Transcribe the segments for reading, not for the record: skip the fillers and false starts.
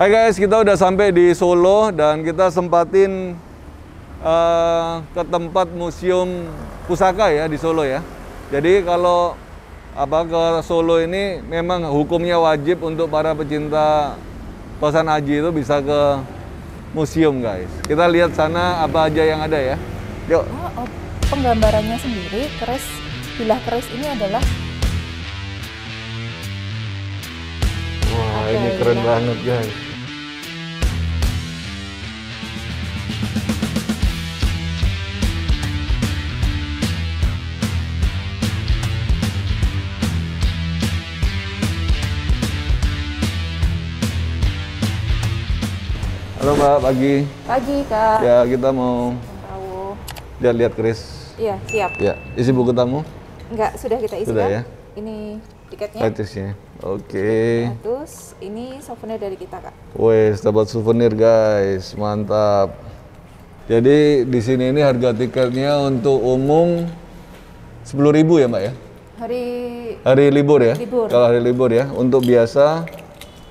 Hai guys, kita udah sampai di Solo dan kita sempatin ke tempat museum pusaka ya di Solo ya. Jadi kalau ke Solo ini memang hukumnya wajib untuk para pecinta kosan haji itu bisa ke museum guys. Kita lihat sana apa aja yang ada ya. Yuk. Penggambarannya sendiri bilah keris ini adalah wah, ini keren banget guys. Halo Mbak, pagi. Pagi Kak. Ya, kita mau lihat keris. Iya, siap. Ya, isi buku tamu? Enggak, sudah kita isi. Sudah ya? Ini tiketnya. Tiketnya. Oke. Nah, terus ini souvenir dari kita Kak. Wes, dapat souvenir guys, mantap. Jadi di sini ini harga tiketnya untuk umum 10.000 ya Mbak ya? Hari libur ya? Libur. Kalau hari libur ya, untuk biasa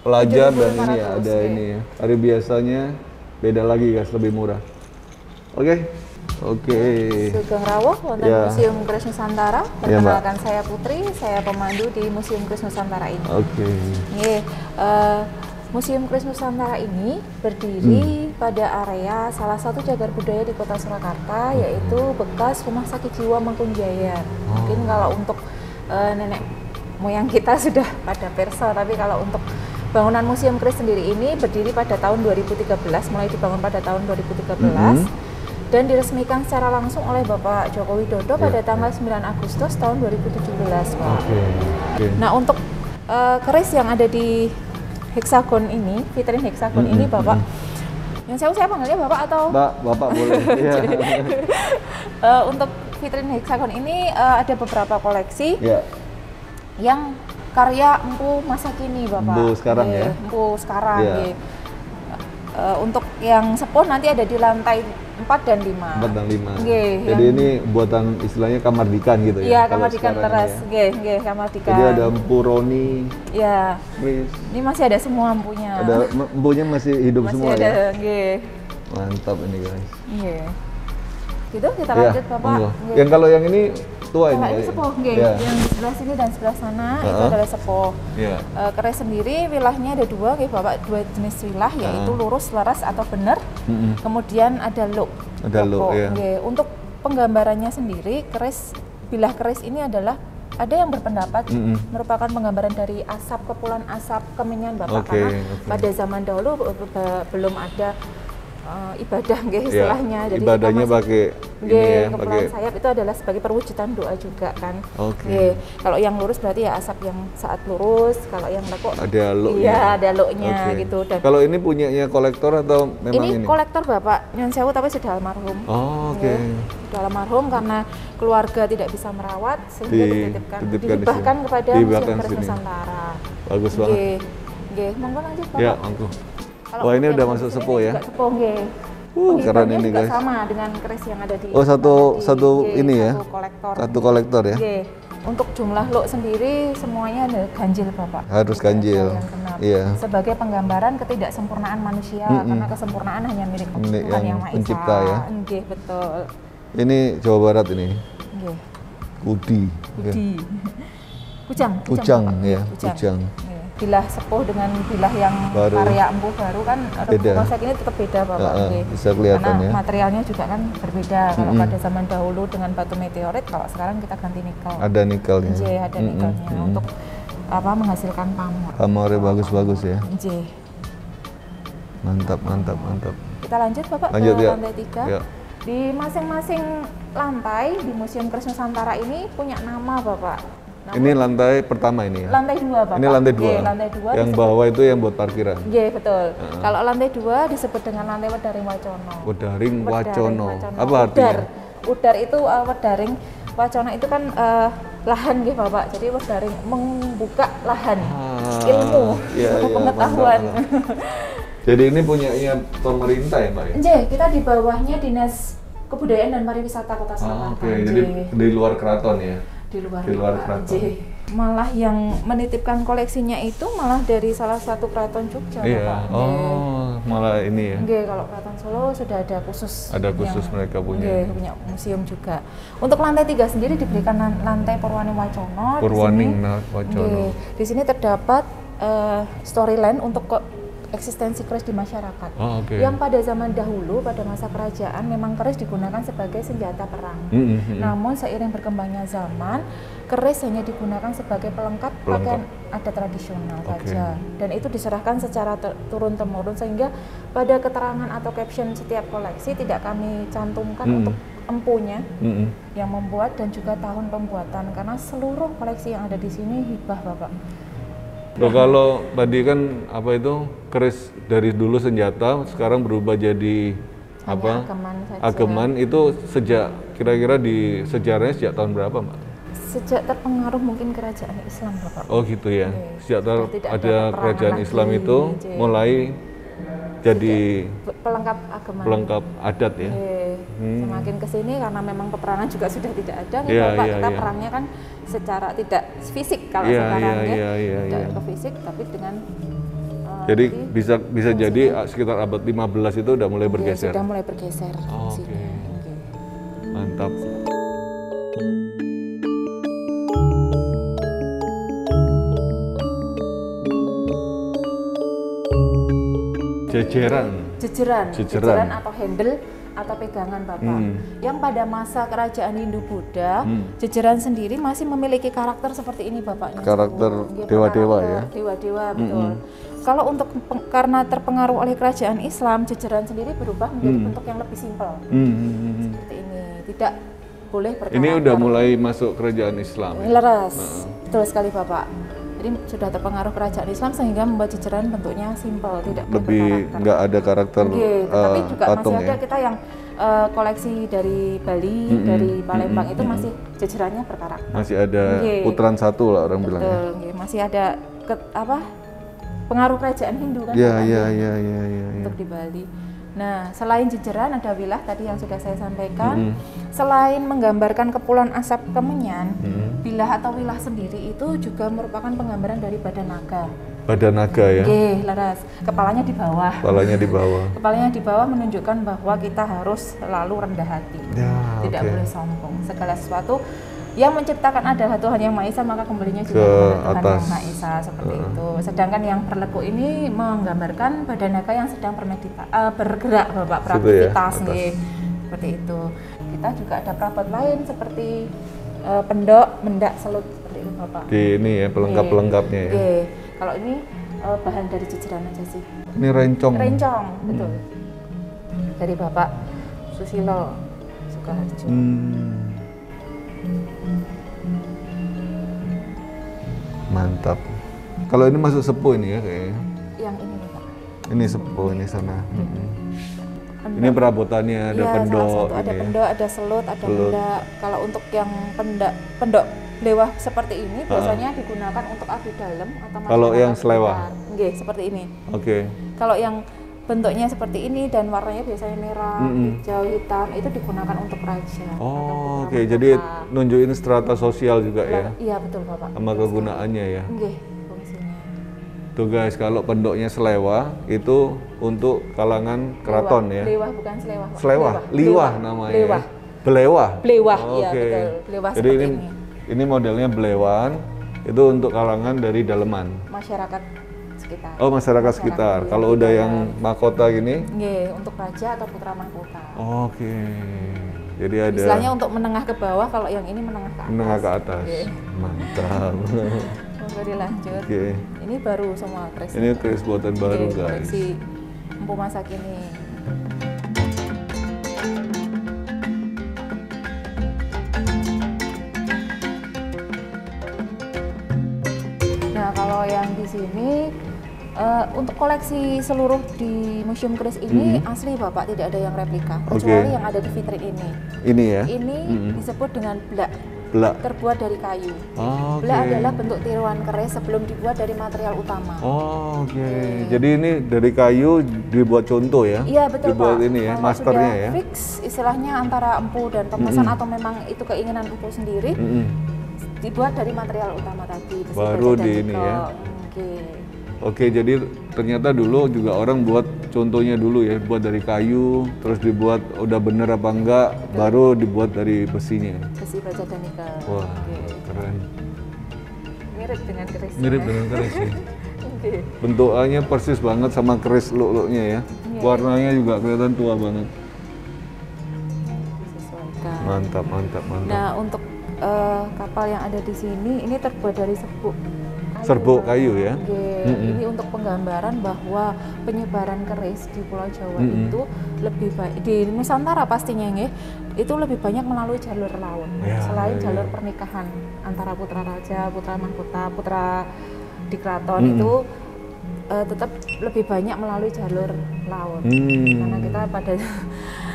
pelajar dan ini ya, ada ya. ini ya. Hari biasanya beda lagi guys, lebih murah. Oke. Sugeng Rawuh, wonten Ya. Museum Keris Nusantara. Ya, Mbak. Perkenalkan saya Putri, saya pemandu di Museum Keris Nusantara ini. Oke. Nggih, Museum Keris Nusantara ini berdiri pada area salah satu cagar budaya di Kota Surakarta, yaitu bekas Rumah Sakit Jiwa Mangkunjaya. Mungkin kalau untuk nenek moyang kita sudah pada perso, tapi kalau untuk bangunan Museum Keris sendiri ini berdiri pada tahun 2013, mulai dibangun pada tahun 2013 dan diresmikan secara langsung oleh Bapak Joko Widodo pada tanggal 9 Agustus tahun 2017, Pak. Oke. Nah, untuk keris yang ada di heksagon ini, vitrin heksagon ini, Bapak, yang saya panggilnya Bapak atau? Bapak boleh. Iya. Untuk vitrin heksagon ini ada beberapa koleksi yang karya empu masa kini, Bapak. Empu sekarang ya? Empu sekarang, Ya. Untuk yang sepuh nanti ada di lantai 4 dan 5. 4 dan 5. Nggih, Jadi ini buatan istilahnya kamar dikan gitu ya? Iya, kalau kamar dikan sekarang teras. ini Nggih, kamar dikan. Jadi ada empu Roni. Ya. Keris. Ini masih ada semua empunya. Ada empunya masih hidup masih semua ada, ya? Nggih. Mantap ini guys. Nggih. Gitu kita lanjut, Bapak. Nggih. Yang kalau yang ini tua ini. Kalau ini sepuh, nggih. Ya. Yang di sebelah sini dan sebelah sana itu adalah sepuh. Iya. Keris sendiri wilahnya ada dua, nggih Bapak, dua jenis wilah, yaitu lurus, laras atau bener. Kemudian ada luk. Ada luk, ya. Nggih. Untuk penggambarannya sendiri, bilah keris ini adalah ada yang berpendapat merupakan penggambaran dari asap, kepulan asap kemenyan, Bapak, karena pada zaman dahulu belum ada ibadah, nggih, istilahnya. Jadi ibadahnya pakai ini ya, kepulan sayap itu adalah sebagai perwujudan doa juga kan. Oke. Kalau yang lurus berarti ya asap yang saat lurus, kalau yang lekuk ada luknya. iya, ada luknya gitu. Dan kalau ini punyanya kolektor atau memang ini? Kolektor Bapak Nyun Sewu, tapi sudah almarhum. Oh, oke. Sudah almarhum karena keluarga tidak bisa merawat sehingga dihibahkan kepada Museum Keris Nusantara. Bagus banget. Nggih, monggo lanjut Bapak. Ya, monggo. Wah, ini udah masuk sepuh ya? Sepuh, nggih. Keren ini guys. Sama dengan keris yang ada di satu ini ya? Satu kolektor. Satu kolektor ya? Nggih. Untuk jumlah luk sendiri semuanya ada ganjil, Bapak. Harus ganjil. Iya. Sebagai penggambaran ketidaksempurnaan manusia, karena kesempurnaan hanya milik Tuhan Yang Maha Esa. Pencipta ya. Nggih, betul. Ini Jawa Barat ini. Nggih. Kudi. Kujang ya, kujang. Bilah sepuh dengan bilah yang baru. Karya empu baru kan proses ini tetap beda, Bapak. Bisa kelihatan karena ya. materialnya juga kan berbeda. Kalau pada zaman dahulu dengan batu meteorit, kalau sekarang kita ganti nikel. Ada nikelnya. Nggih, ada nikelnya untuk menghasilkan pamor. Pamornya bagus-bagus ya. Nggih. Mantap. Kita lanjut, Bapak, lanjut, ke ya. lantai 3. Ya. Di masing-masing lantai di Museum Keris Nusantara ini punya nama, Bapak. Ini lantai pertama ini ya? Lantai 2, Bapak. Ini lantai 2? Lantai 2. Yang bawah itu yang buat parkiran? Iya, betul. Kalau lantai 2 disebut dengan lantai Wedaring Wacono. Wedaring Wacono. Apa artinya? Udar itu Wedaring Wacono itu kan lahan, gitu Bapak. Jadi Wedaring membuka lahan, ilmu, pengetahuan. Jadi ini punyanya pemerintah ya, Mbak? Iya, kita di bawahnya Dinas Kebudayaan dan Pariwisata Kota Surakarta. Oke, jadi di luar keraton ya? Di luar keraton. malah yang menitipkan koleksinya itu malah dari salah satu keraton Jogja, Iya. Bapak. Oh, malah ini ya. Nggih, kalau Keraton Solo sudah ada khusus. Ada khusus mereka punya. Nggih, punya museum juga. Untuk lantai 3 sendiri diberikan lantai Purwaning Wacono. Purwaning Wacono. Nggih, di sini terdapat storyline untuk eksistensi keris di masyarakat. Oh, oke. Yang pada zaman dahulu, pada masa kerajaan, memang keris digunakan sebagai senjata perang. Namun seiring berkembangnya zaman, keris hanya digunakan sebagai pelengkap pakaian adat tradisional saja. Dan itu diserahkan secara turun-temurun, sehingga pada keterangan atau caption setiap koleksi tidak kami cantumkan untuk empunya yang membuat dan juga tahun pembuatan, karena seluruh koleksi yang ada di sini hibah, Bapak. Loh, kalau tadi kan apa itu keris dari dulu senjata, sekarang berubah jadi apa? Ageman itu sejak kira-kira di sejarahnya sejak tahun berapa, Mbak? Sejak terpengaruh mungkin kerajaan Islam, Bapak. Oh gitu ya. Sejak ada kerajaan Islam lagi, itu mulai jadi pelengkap adat ya. Semakin kesini karena memang peperangan juga sudah tidak ada, kita perangnya kan secara tidak fisik kalau sekarang tidak ke fisik, tapi dengan jadi bisa jadi sekitar abad 15 itu udah mulai bergeser. Sudah mulai bergeser. Oke. Mantap. Jejeran atau handle atau pegangan, Bapak. Yang pada masa kerajaan Hindu-Buddha, jejeran sendiri masih memiliki karakter seperti ini, Bapak. Karakter dewa-dewa ya. Dewa-dewa, betul. Kalau untuk karena terpengaruh oleh kerajaan Islam, jejeran sendiri berubah menjadi bentuk yang lebih simpel. Seperti ini, tidak boleh berkarakter. Ini udah mulai masuk kerajaan Islam. Leres, betul sekali, Bapak. Jadi sudah terpengaruh kerajaan Islam sehingga membuat jejeran bentuknya simpel, tidak lebih nggak ada karakter. Tapi juga masih ada kita yang koleksi dari Bali, dari Palembang itu masih jejerannya berkarakter. Masih ada putaran satu lah orang bilang ya. Masih ada pengaruh kerajaan Hindu kan? Iya. Untuk di Bali. Nah, selain jejeran ada wilah tadi yang sudah saya sampaikan. Selain menggambarkan kepulan asap kemenyan, wilah atau wilah sendiri itu juga merupakan penggambaran dari badan naga. Badan naga ya? Oke, leres. Kepalanya di bawah. Kepalanya di bawah menunjukkan bahwa kita harus selalu rendah hati. Tidak boleh sombong. Segala sesuatu yang menciptakan adalah Tuhan Yang Maha Esa, maka kembalinya juga kepada Tuhan Yang Maha Esa, seperti itu. Sedangkan yang berlekuk ini menggambarkan badan naga yang sedang bergerak, Bapak, beraktivitas nih. Seperti itu. Kita juga ada perabot lain seperti pendok, mendak, selut, seperti itu, Bapak. Di ini ya, pelengkap-pelengkapnya ya. Kalau ini bahan dari jejeran aja sih. Ini rencong. Rencong, betul. Dari Bapak Susilo Sukoharjo. Mantap. Kalau ini masuk sepuh ini ya kayaknya. Yang ini, Pak. Ini sepuh, ini sana. Ini perabotannya ada pendok. Ada pendok, ada selut, ada mendak. Kalau untuk yang pendok lewah seperti ini biasanya digunakan untuk abdi dalam atau masyarakat. Kalau yang selewah? Nggih, seperti ini. Kalau yang bentuknya seperti ini dan warnanya biasanya merah, hijau, hitam, itu digunakan untuk raja. Jadi nunjukin strata sosial juga ya? Iya, betul, Bapak. Sama kegunaannya ya? Nggih, fungsinya. Tuh guys, kalau pendoknya selewah itu untuk kalangan keraton ya? Lewah, bukan selewah. Selewah? Liwah namanya ya? Belewah? Belewah, iya betul. Belewah jadi seperti ini modelnya belewan, itu untuk kalangan dari daleman? Masyarakat sekitar. Oh, masyarakat sekitar. Kalau udah yang mahkota gini? Nggih, untuk raja atau putra mahkota. Jadi ada istilahnya untuk menengah ke bawah, kalau yang ini menengah ke atas. Menengah ke atas. Mantap. Monggo dilanjut. Ini baru semua keris. Ini keris buatan baru, guys. Koleksi empu masa kini. Nah, kalau yang di sini untuk koleksi seluruh di Museum Keris ini asli, Bapak, tidak ada yang replika kecuali yang ada di vitrin ini. Ini ya? Ini disebut dengan blak. Terbuat dari kayu. Blak adalah bentuk tiruan keris sebelum dibuat dari material utama. Jadi ini dari kayu dibuat contoh ya? Iya, betul, dibuat Pak. Ini ya, kalau maskernya ya? Fix istilahnya antara empu dan pemesan atau memang itu keinginan empu sendiri. Dibuat dari material utama tadi, besi Baru baja dan di ini nikel. ya. Oke. Oke, jadi ternyata dulu juga orang buat contohnya dulu ya, buat dari kayu, terus dibuat udah bener apa enggak, baru dibuat dari besinya. Besi baja dan nikel. Wah, Oke. keren. Mirip dengan keris. Mirip dengan keris ya. Oke. Bentukannya persis banget sama keris luk-luknya ya. Iya. Warnanya juga kelihatan tua banget. Disesuaikan. Mantap, mantap, mantap. Nah, untuk kapal yang ada di sini ini terbuat dari serbuk kayu. Serbuk kayu ya? Oke. Ini untuk penggambaran bahwa penyebaran keris di Pulau Jawa itu lebih baik di Nusantara pastinya nggih, itu lebih banyak melalui jalur laut. Ya, Selain ya, jalur pernikahan antara putra raja, putra mahkota, putra di keraton itu tetap lebih banyak melalui jalur laut. Karena kita pada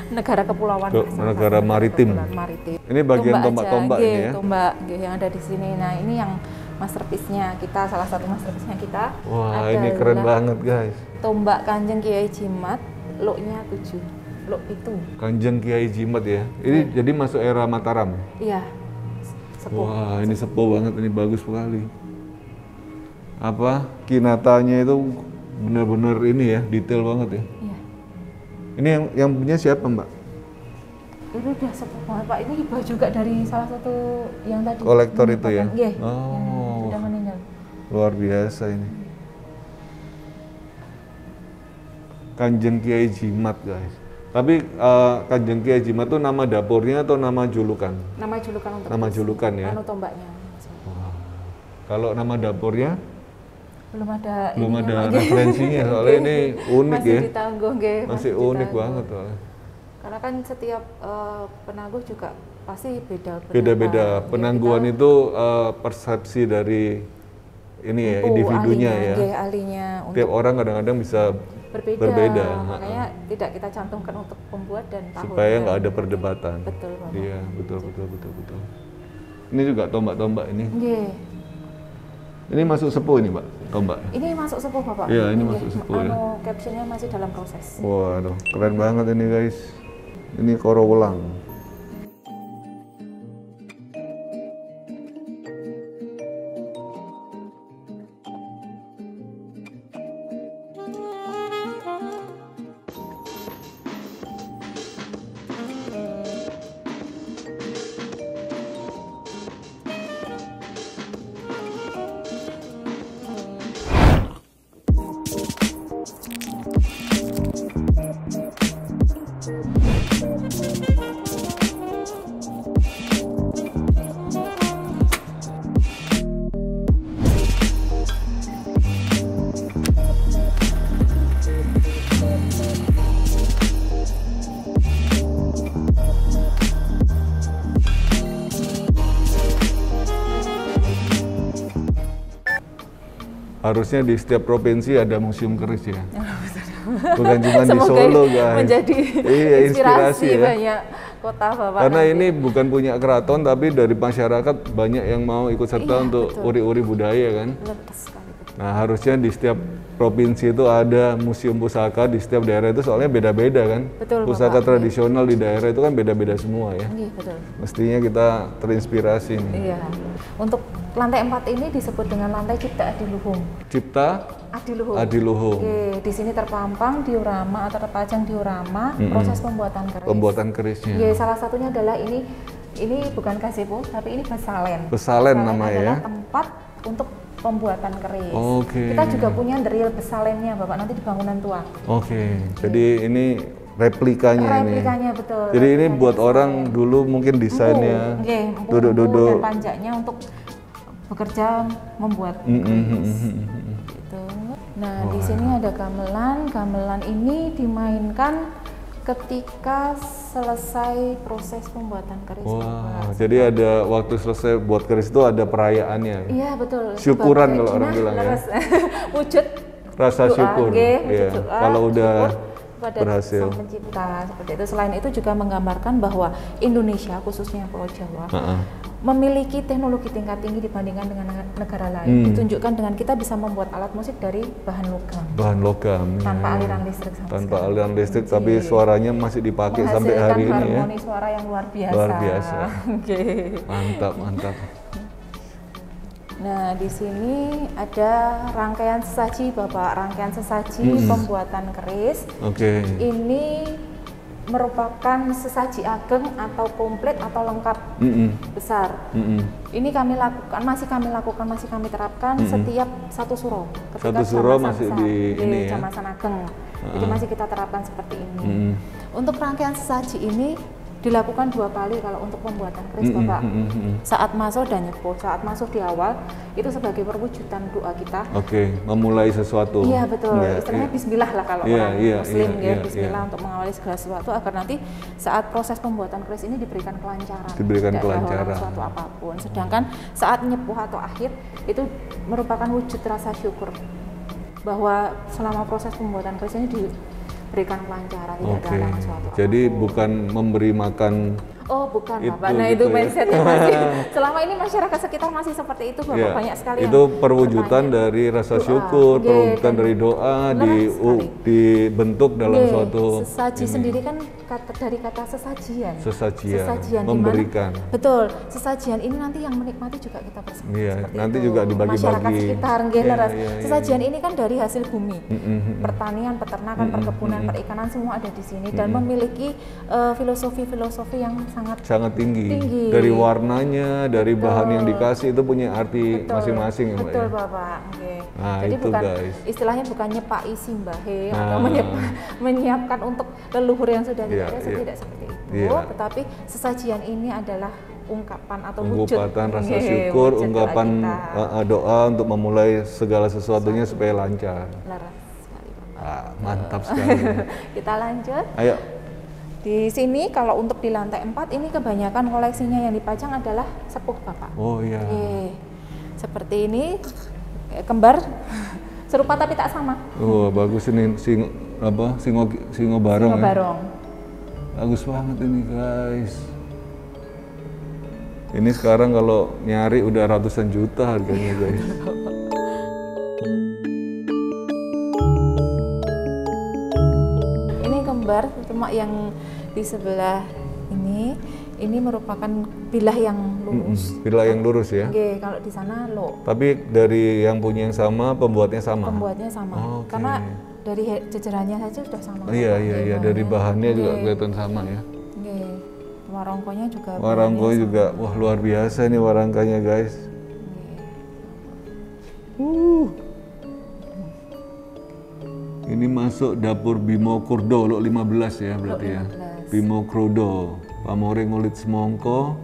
negara kepulauan, negara maritim. maritim. Ini bagian Tombak tombak-tombak aja, ini ya. Tombak yang ada di sini. Nah, ini yang masterpiece-nya kita, salah satu masterpiece-nya kita. Wah, ini keren banget guys. Tombak Kanjeng Kiai Jimat, luknya 7. Luk itu. Kanjeng Kiai Jimat ya. Ini jadi masuk era Mataram. Iya. Sepuh. Wah, ini sepuh banget, ini bagus sekali. Apa kinatanya itu benar-benar ini ya, detail banget ya. Iya. Ini yang punya siapa Mbak? Ini udah sepuh banget Pak. Ini hibah juga dari salah satu yang tadi. Kolektor itu ya? Iya. Oh, Sudah meninggal. luar biasa ini. Kanjeng Kiai Jimat guys. Tapi Kanjeng Kiai Jimat itu nama dapurnya atau nama julukan? Nama julukan untuk Nama julukan ya. anu tombaknya. Kalau nama dapurnya Belum ada belum ininya, ada Pak. referensinya, soalnya ini unik Masih ya. ditangguh, nggih, Masih unik ditangguh. banget soalnya. Karena kan setiap penangguh juga pasti beda. Beda-beda. pendapat. Penangguhan Kita itu persepsi dari ini ya, individunya ahlinya, ya. nggih, ahlinya untuk Tiap orang kadang-kadang bisa berbeda. Makanya tidak kita cantumkan untuk pembuat dan tahun. supaya nggak ada perdebatan. Betul, Bapak. Iya, betul. Ini juga tombak-tombak ini. Nggih. Ini masuk sepuh ini, Mbak, tombak. Ini masuk sepuh Bapak. Iya, ini Nggih. masuk sepuh ya. Captionnya masih dalam proses. Waduh, keren banget ini guys. Ini koro welang. Harusnya di setiap provinsi ada museum keris ya. Bukan cuma di Semoga Solo guys. menjadi iya, inspirasi ya. banyak kota Bapak. Karena nanti. ini bukan punya keraton tapi dari masyarakat banyak yang mau ikut serta Iya, untuk betul. uri-uri budaya kan. Lepas sekali, betul. Nah harusnya di setiap provinsi itu ada museum pusaka di setiap daerah itu soalnya beda-beda kan. Betul, Pusaka Bapak. tradisional di daerah itu kan beda-beda semua ya. Iya, betul. Mestinya kita terinspirasi nih. Iya. Untuk lantai 4 ini disebut dengan lantai Cipta Adiluhung. Cipta Adiluhung. Adiluhung. Oke, di sini terpampang diorama atau terpajang diorama proses pembuatan keris. Pembuatan kerisnya. Iya, salah satunya adalah ini bukan gazebo, tapi ini besalen. Besalen namanya adalah ya? tempat untuk pembuatan keris. Oke. Kita juga punya drill besalennya, Bapak, nanti di bangunan tua. Oke, jadi ini replikanya ini. Replikanya betul. Jadi ini replikanya buat besalen. orang dulu mungkin desainnya Empuk duduk-duduk. dan panjangnya untuk bekerja membuat keris. Gitu. Nah, di sini ada gamelan. Gamelan ini dimainkan ketika selesai proses pembuatan keris. Wah, Bapak. jadi ada waktu selesai buat keris itu ada perayaannya. Iya, betul. Syukuran Sebagai kalau orang nah, bilang ya. wujud Rasa doa, syukur. nggih, Iya, wujud doa, kalau udah syukur kepada berhasil. Sang Pencipta seperti itu. Selain itu juga menggambarkan bahwa Indonesia khususnya Pulau Jawa memiliki teknologi tingkat tinggi dibandingkan dengan negara lain. Ditunjukkan dengan kita bisa membuat alat musik dari bahan logam Bahan logam. tanpa iya. aliran listrik sama Tanpa sekali. aliran listrik, tapi suaranya masih dipakai sampai hari ini ya. harmoni suara yang luar biasa. Luar biasa. Oke. Mantap, mantap. Nah, di sini ada rangkaian sesaji, Bapak. Rangkaian sesaji pembuatan keris. Oke. Ini merupakan sesaji ageng atau komplit atau lengkap besar. Ini kami lakukan, masih kami terapkan setiap satu suro. Satu suro masih di ini ya. Jamasan ageng. Jadi masih kita terapkan seperti ini. Untuk rangkaian sesaji ini dilakukan 2 kali kalau untuk pembuatan keris, Bapak. Saat masuk dan nyepuh. Saat masuk di awal itu sebagai perwujudan doa kita. Oke, memulai sesuatu. Iya, betul. Istilahnya bismillah lah kalau orang muslim bismillah untuk mengawali segala sesuatu agar nanti saat proses pembuatan keris ini diberikan kelancaran. Tidak ada sesuatu apapun. Sedangkan saat nyepuh atau akhir itu merupakan wujud rasa syukur bahwa selama proses pembuatan keris ini diberikan kelancaran, tidak ada halangan suatu. Jadi bukan memberi makan. Oh, bukan, Bapak. Nah, itu mindsetnya masih. Selama ini masyarakat sekitar masih seperti itu, Bapak. Banyak sekali itu perwujudan dari rasa syukur, perwujudan dari doa dibentuk dalam suatu sesaji sendiri kan dari kata sesajian. Sesajian memberikan. Dimana, betul. Sesajian ini nanti yang menikmati juga kita bersama. Nanti itu. Juga dibagi-bagi. Masyarakat sekitar, sesajian ini kan dari hasil bumi. Pertanian, peternakan, perkebunan, perikanan semua ada di sini dan memiliki filosofi-filosofi yang sangat tinggi. Dari warnanya, dari bahan yang dikasih itu punya arti masing-masing ya, Mbak. Betul, Bapak. Nah, jadi itu bukan guys. Istilahnya bukan nyepai simbahe atau menyiapkan untuk leluhur yang sudah tidak ada, tidak seperti itu. Tetapi sesajian ini adalah ungkapan atau wujud rasa syukur, ungkapan doa untuk memulai segala sesuatunya supaya lancar. Laras sekali, Bapak. Mantap sekali. Kita lanjut. Ayo. Di sini kalau untuk di lantai 4 ini kebanyakan koleksinya yang dipajang adalah sepuh, Bapak. Oh iya. Seperti ini kembar serupa tapi tak sama. Oh, bagus ini singo barong. Bagus banget ini, guys. Ini sekarang kalau nyari udah ratusan juta harganya, guys. Ini kembar cuma yang di sebelah ini merupakan bilah yang lurus. Bilah yang lurus ya. Oke, kalau di sana lo. Tapi dari yang punya yang sama, pembuatnya sama. Pembuatnya sama. Karena dari jejerannya saja sudah sama. Iya, dari bahannya juga kelihatan sama ya. Oke. Warangkonya juga. Warangko juga, wah luar biasa nih warangkanya, guys. Ini masuk dapur Bimo Kurdo, Lok 15 ya berarti ya. Bimo Kurdo, pamore ngulit semongko,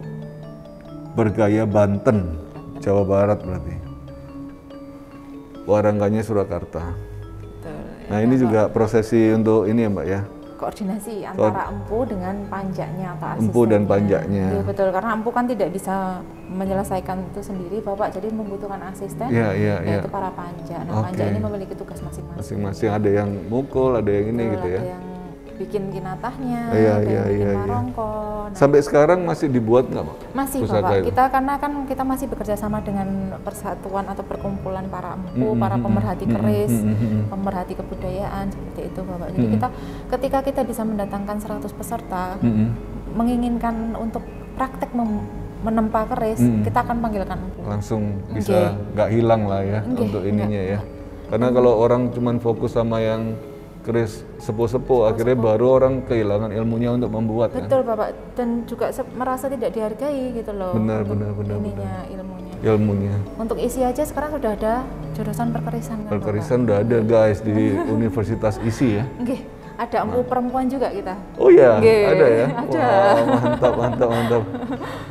bergaya Banten, Jawa Barat berarti. Warangkanya Surakarta. Nah ini juga prosesi untuk ini ya, Mbak ya? Koordinasi antara empu dengan panjaknya atau asistennya. Empu dan panjaknya. Ya, betul, karena empu kan tidak bisa menyelesaikan itu sendiri, Bapak, jadi membutuhkan asisten, yaitu para panjak. Nah, panjak ini memiliki tugas masing-masing. Masing-masing, ada yang mukul, ada yang ini gitu ya. Ada yang bikin kinatahnya, bikin warangko. Nah, sampai sekarang masih dibuat nggak, Pak? Masih, Bapak. Kita karena kan kita masih bekerja sama dengan persatuan atau perkumpulan para empu, para pemerhati keris, pemerhati kebudayaan seperti itu, Bapak. Jadi ketika kita bisa mendatangkan 100 peserta, menginginkan untuk praktek menempa keris, kita akan panggilkan empu. Langsung bisa nggak hilang lah ya untuk ininya ya. Karena kalau orang cuma fokus sama yang keris sepuh-sepuh, akhirnya baru orang kehilangan ilmunya untuk membuat. Betul, Bapak, dan juga merasa tidak dihargai gitu loh. Benar. Ilmunya. Untuk isi aja sekarang sudah ada jurusan perkerisan. Perkerisan udah ada, guys, di Universitas ISI ya. Ada empu perempuan juga kita. Oh iya, ada ya. Ada. Wah,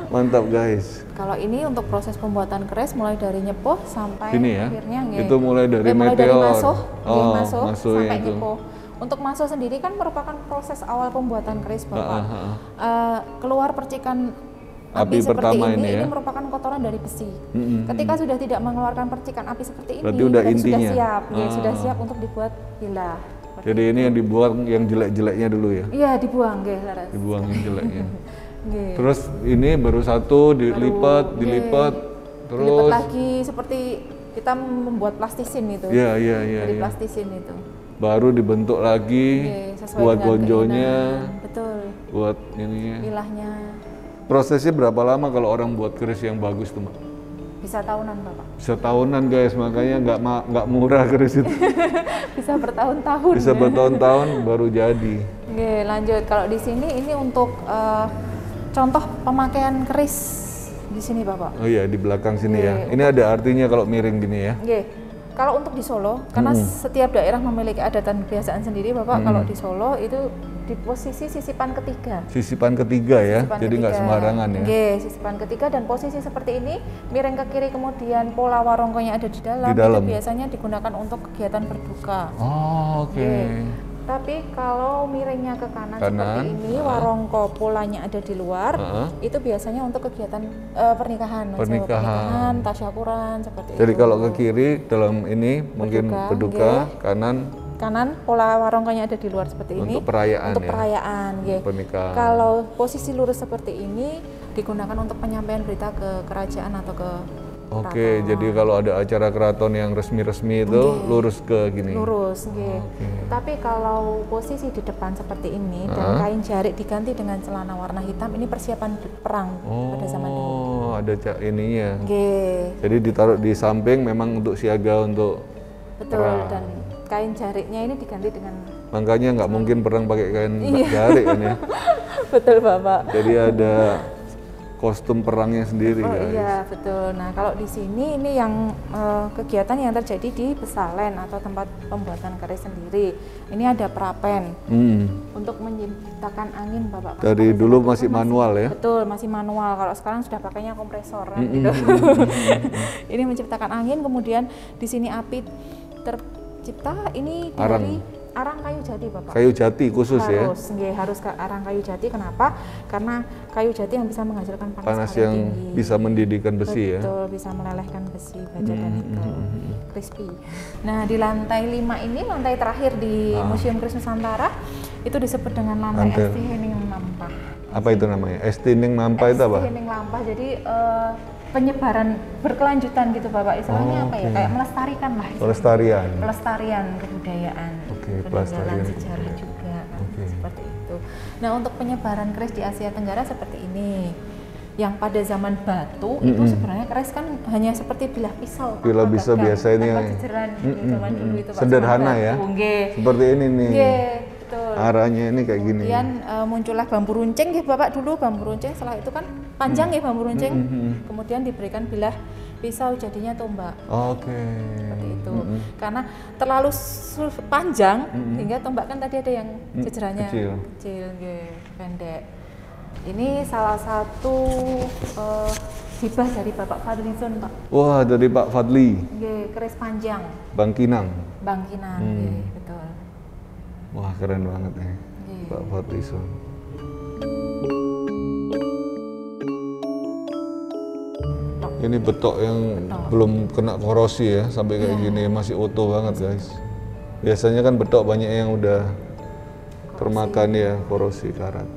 mantap guys. Kalau ini untuk proses pembuatan keris mulai dari nyepuh sampai ini ya? akhirnya. Itu mulai dari meteor. Dari masuh sampai itu. nyepuh. Untuk masuh sendiri kan merupakan proses awal pembuatan keris, Bapak. Keluar percikan api seperti ini merupakan kotoran dari besi. Ketika sudah tidak mengeluarkan percikan api seperti ini, sudah siap, sudah siap untuk dibuat bilah. Jadi ini yang dibuang yang jelek-jeleknya dulu ya? Iya, dibuang, Laras. Dibuang yang jeleknya. Terus ini baru satu dilipat, terus dilipat lagi seperti kita membuat plastisin itu. Iya. Dari plastisin itu. Baru dibentuk lagi, buat gonjonya, betul. Buat ininya. Bilahnya. Prosesnya berapa lama kalau orang buat keris yang bagus tuh, Mbak? Bisa tahunan Bapak. Bisa tahunan guys, makanya nggak murah keris itu. Bisa bertahun-tahun. Bisa bertahun-tahun baru jadi. Oke, lanjut. Kalau di sini ini untuk contoh pemakaian keris di sini Bapak. Oh iya, di belakang sini ya. Ini ada artinya kalau miring gini ya. Oke. Kalau untuk di Solo, karena setiap daerah memiliki adat dan kebiasaan sendiri, Bapak. Kalau di Solo itu di posisi sisipan ketiga. Sisipan ketiga ya, Sisipan jadi nggak ketiga. sembarangan ya. Oke, sisipan ketiga dan posisi seperti ini, miring ke kiri kemudian pola warongkonya ada di dalam. Di dalam. Itu biasanya digunakan untuk kegiatan berduka. Oh, oke. Tapi kalau miringnya ke kanan seperti ini, warongko polanya ada di luar, itu biasanya untuk kegiatan pernikahan, Pernikahan. tasyakuran seperti Jadi itu. kalau ke kiri dalam ini mungkin berduka, kanan pola warongkonya ada di luar seperti ini. Untuk perayaan Untuk ya? perayaan, Pernikahan. Kalau posisi lurus seperti ini digunakan untuk penyampaian berita ke kerajaan atau ke Oke, jadi kalau ada acara keraton yang resmi-resmi itu lurus ke gini. lurus, Tapi kalau posisi di depan seperti ini dan kain jarik diganti dengan celana warna hitam, ini persiapan perang pada zaman dulu. Oh, ada ininya. Nggih. Jadi ditaruh di samping memang untuk siaga untuk Betul, perang. dan kain jariknya ini diganti dengan Makanya nggak mungkin perang pakai kain jarik kan ya. betul Bapak. Jadi ada kostum perangnya sendiri guys. Iya betul. Nah kalau di sini ini yang kegiatan yang terjadi di Besalen atau tempat pembuatan keris sendiri. Ini ada perapen untuk menciptakan angin Bapak. Dari dulu masih manual ya? Betul, masih manual. Kalau sekarang sudah pakainya kompresor kan, gitu. Ini menciptakan angin, kemudian di sini api tercipta ini dari arang kayu jati Bapak. Kayu jati khusus Harus ke arang kayu jati. Kenapa? Karena kayu jati yang bisa menghasilkan panas yang tinggi. bisa mendidihkan besi. Betul, bisa melelehkan besi, baja dan nikel. Crispy. Nah di lantai 5 ini, lantai terakhir di Museum Keris Nusantara, itu disebut dengan lantai Esti Hening Lampah. Apa itu namanya? Esti Hening Lampah itu apa? Esti Hening Lampah, jadi penyebaran berkelanjutan gitu Bapak, istilahnya apa ya, kayak melestarikan lah. Pelestarian kebudayaan, peninggalan sejarah juga, seperti itu. Nah untuk penyebaran keris di Asia Tenggara seperti ini. Yang pada zaman batu itu sebenarnya keris kan hanya seperti bilah pisau. Bilah pisau biasa ini yang zaman dulu itu Pak. Sederhana ya. Seperti ini nih. Betul. Arahnya ini kayak gini. Kemudian muncullah bambu runcing ya Bapak, dulu bambu runcing, setelah itu kan panjang ya bambu runcing. Kemudian diberikan bilah pisau jadinya tombak. Seperti itu. Karena terlalu panjang hingga tombak kan tadi ada yang jejerannya kecil pendek. Ini salah satu hibah dari Bapak Fadlizon Pak. Wah, dari Pak Fadli. Keris panjang. Bangkinang. Betul. Wah, keren banget nih, Pak Fadlizon. Ini betok yang belum kena korosi ya, sampai kayak gini masih utuh banget guys. Biasanya kan betok banyak yang udah termakan ya korosi karat.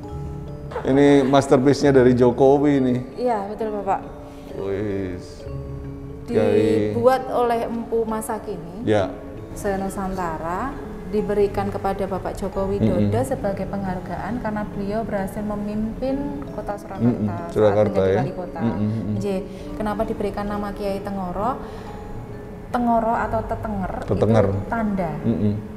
Ini masterpiece-nya dari Jokowi nih. Iya, betul Bapak. Wis. Dibuat oleh Empu masa kini. Ya. Se-Nusantara, diberikan kepada Bapak Joko Widodo sebagai penghargaan karena beliau berhasil memimpin kota Surakarta saat menjadi wali kota. Jadi, kenapa diberikan nama Kiai Tengoro? Tengoro atau Tetenger itu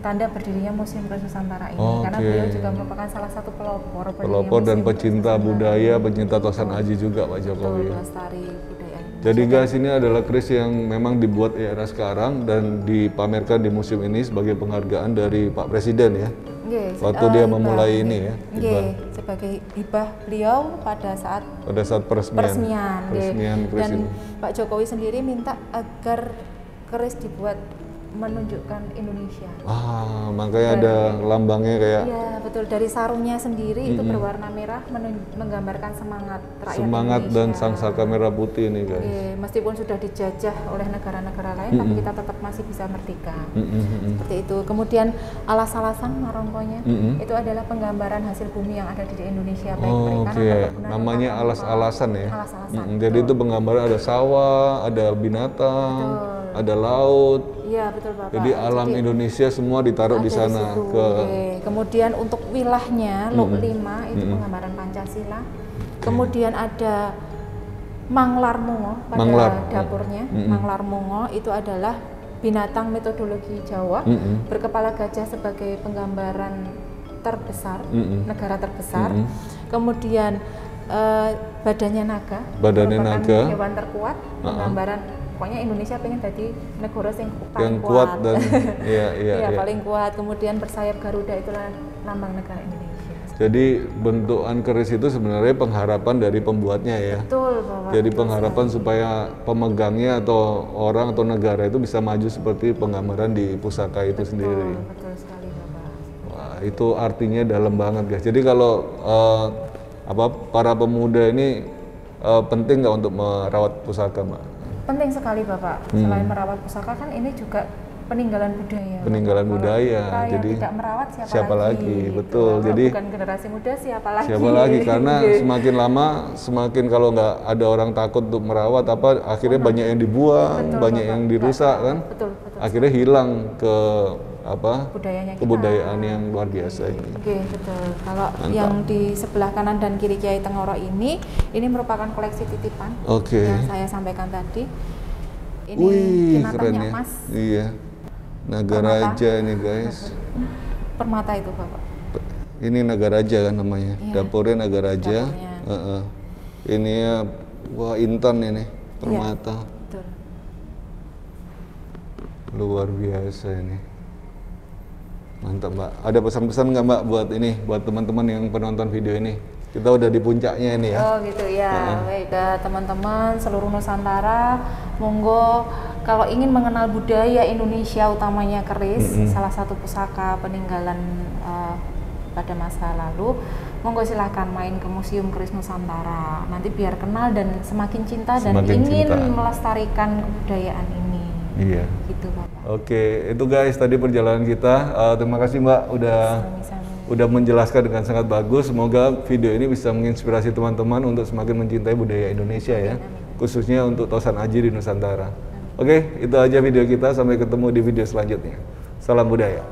tanda berdirinya Museum Keris Nusantara ini, karena beliau juga merupakan salah satu pelopor dan pecinta budaya, pecinta Tosan Aji juga Pak Jokowi. Lestari budaya. Jadi guys, ini adalah keris yang memang dibuat di era sekarang dan dipamerkan di museum ini sebagai penghargaan dari Pak Presiden ya. Waktu dia memulai ini ya. Sebagai hibah beliau pada saat peresmian keris dan ini. Pak Jokowi sendiri minta agar keris dibuat menunjukkan Indonesia. Makanya ada lambangnya kayak. Iya betul, dari sarungnya sendiri itu berwarna merah menggambarkan semangat rakyat Semangat Indonesia. Dan sangsaka merah putih nih guys. Meskipun sudah dijajah oleh negara-negara lain, tapi kita tetap masih bisa merdeka. Seperti itu. Kemudian alas-alasan marongkonya itu adalah penggambaran hasil bumi yang ada di Indonesia. Namanya alas-alasan ya. Alas-alasan. Jadi itu penggambaran ada sawah, ada binatang, ada laut. Iya betul Bapak. Jadi alam Indonesia semua ditaruh di sana. Kemudian untuk wilahnya Lok 5 itu penggambaran Pancasila. Kemudian ada Manglar Mungo pada Manglar. dapurnya. Manglar Mungo itu adalah binatang mitologi Jawa berkepala gajah sebagai penggambaran terbesar, negara terbesar. Kemudian badannya naga, merupakan hewan terkuat, penggambaran pokoknya Indonesia pengen jadi negara yang kuat dan paling kuat. Kemudian bersayap Garuda, itulah lambang negara Indonesia. Jadi bentukan keris itu sebenarnya pengharapan dari pembuatnya ya. Betul, Bapak. Jadi pengharapan supaya pemegangnya atau orang atau negara itu bisa maju seperti penggambaran di pusaka itu sendiri. Betul sekali, Bapak. Wah, itu artinya dalam banget guys. Jadi kalau para pemuda ini penting nggak untuk merawat pusaka, Mbak? Penting sekali, Bapak. Selain merawat pusaka kan ini juga peninggalan budaya. Peninggalan budaya. Kita jadi yang tidak merawat siapa lagi? Betul. Kalau jadi bukan generasi muda siapa lagi? Siapa lagi? Karena semakin lama, semakin kalau nggak ada orang takut untuk merawat akhirnya banyak yang dibuang, banyak yang dirusak kan? Betul. Akhirnya hilang ke budayanya kita. Kebudayaan yang luar biasa ini. Oke, betul. Kalau yang di sebelah kanan dan kiri Kiai Tengoro ini merupakan koleksi titipan yang saya sampaikan tadi. Ini binatangnya ya. emas. Iya. Nagaraja ini guys. Permata itu, Bapak. Ini Nagaraja kan namanya. Iya. Dapurnya Nagaraja. Ini ya, wah intan ini, permata. Iya, betul. Luar biasa ini. Mantap, Mbak. Ada pesan-pesan nggak, Mbak, buat teman-teman yang penonton video ini? Kita udah di puncaknya ini ya. Oh gitu ya. Baik, teman-teman seluruh Nusantara, monggo kalau ingin mengenal budaya Indonesia utamanya keris, salah satu pusaka peninggalan pada masa lalu, monggo silahkan main ke Museum Keris Nusantara. Nanti biar kenal dan semakin cinta dan ingin melestarikan kebudayaan ini. Iya. Gitu, Bapak. Oke, itu guys tadi perjalanan kita. Terima kasih, Mbak, udah menjelaskan dengan sangat bagus. Semoga video ini bisa menginspirasi teman-teman untuk semakin mencintai budaya Indonesia ya, khususnya untuk Tosan Aji di Nusantara. Oke, itu aja video kita. Sampai ketemu di video selanjutnya. Salam budaya.